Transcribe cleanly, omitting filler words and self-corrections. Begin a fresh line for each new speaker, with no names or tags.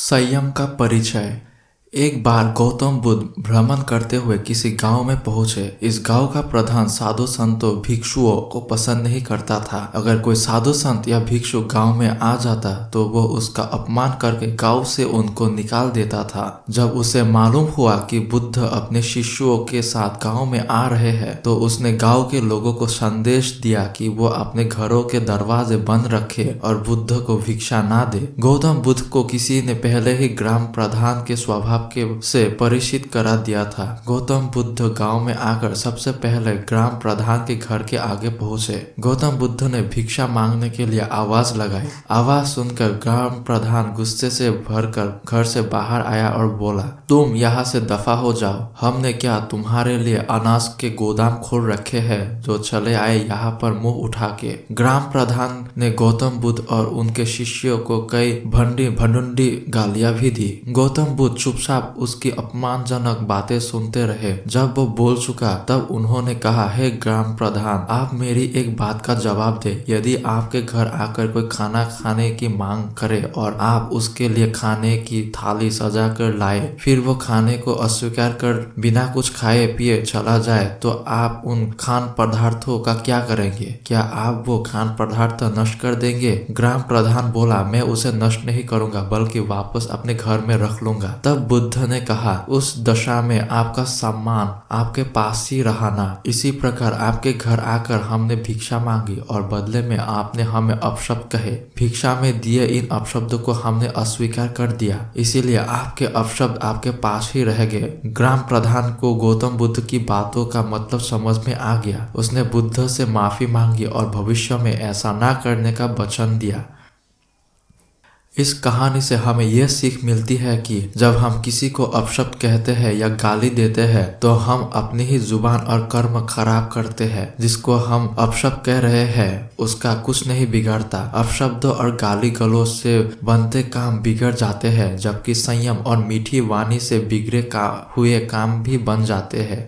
संयम का परिचय। एक बार गौतम बुद्ध भ्रमण करते हुए किसी गांव में पहुंचे। इस गांव का प्रधान साधु संतों भिक्षुओं को पसंद नहीं करता था। अगर कोई साधु संत या भिक्षु गांव में आ जाता तो वो उसका अपमान करके गांव से उनको निकाल देता था। जब उसे मालूम हुआ कि बुद्ध अपने शिष्यों के साथ गांव में आ रहे हैं तो उसने गांव के लोगों को संदेश दिया कि वो अपने घरों के दरवाजे बंद रखे और बुद्ध को भिक्षा ना दे। गौतम बुद्ध को किसी ने पहले ही ग्राम प्रधान के स्वभाव से परिचित करा दिया था। गौतम बुद्ध गांव में आकर सबसे पहले ग्राम प्रधान के घर के आगे पहुंचे। गौतम बुद्ध ने भिक्षा मांगने के लिए आवाज लगाई। आवाज सुनकर ग्राम प्रधान गुस्से से भरकर घर से बाहर आया और बोला, तुम यहाँ से दफा हो जाओ। हमने क्या तुम्हारे लिए अनाज के गोदाम खोल रखे हैं जो चले आए यहाँ पर मुंह उठा के। ग्राम प्रधान ने गौतम बुद्ध और उनके शिष्यों को कई भंडुंडी गालियां भी दी। गौतम बुद्ध चुपचाप उसकी अपमानजनक बातें सुनते रहे। जब वो बोल चुका तब उन्होंने कहा, हे ग्राम प्रधान, आप मेरी एक बात का जवाब दे। यदि आपके घर आकर कोई खाना खाने की मांग करे और आप उसके लिए खाने की थाली सजा कर लाए, फिर वो खाने को अस्वीकार कर बिना कुछ खाए पिए चला जाए, तो आप उन खान पदार्थों का क्या करेंगे? क्या आप वो खान पदार्थ नष्ट कर देंगे? ग्राम प्रधान बोला, मैं उसे नष्ट नहीं करूंगा बल्कि वापस अपने घर में रख लूंगा। तब बुद्ध ने कहा, उस दशा में आपका सम्मान आपके पास ही रहा ना। इसी प्रकार आपके घर आकर हमने भिक्षा मांगी और बदले में आपने हमें अपशब्द कहे। भिक्षा में दिए इन अपशब्दों को हमने अस्वीकार कर दिया, इसीलिए आपके अपशब्द आपके पास ही रह गए। ग्राम प्रधान को गौतम बुद्ध की बातों का मतलब समझ में आ गया। उसने बुद्ध से माफी मांगी और भविष्य में ऐसा ना करने का वचन दिया। इस कहानी से हमें यह सीख मिलती है कि जब हम किसी को अपशब्द कहते हैं या गाली देते हैं तो हम अपनी ही जुबान और कर्म खराब करते हैं। जिसको हम अपशब्द कह रहे हैं उसका कुछ नहीं बिगड़ता। अपशब्दों और गाली गलौज से बनते काम बिगड़ जाते हैं, जबकि संयम और मीठी वाणी से बिगड़े हुए काम भी बन जाते हैं।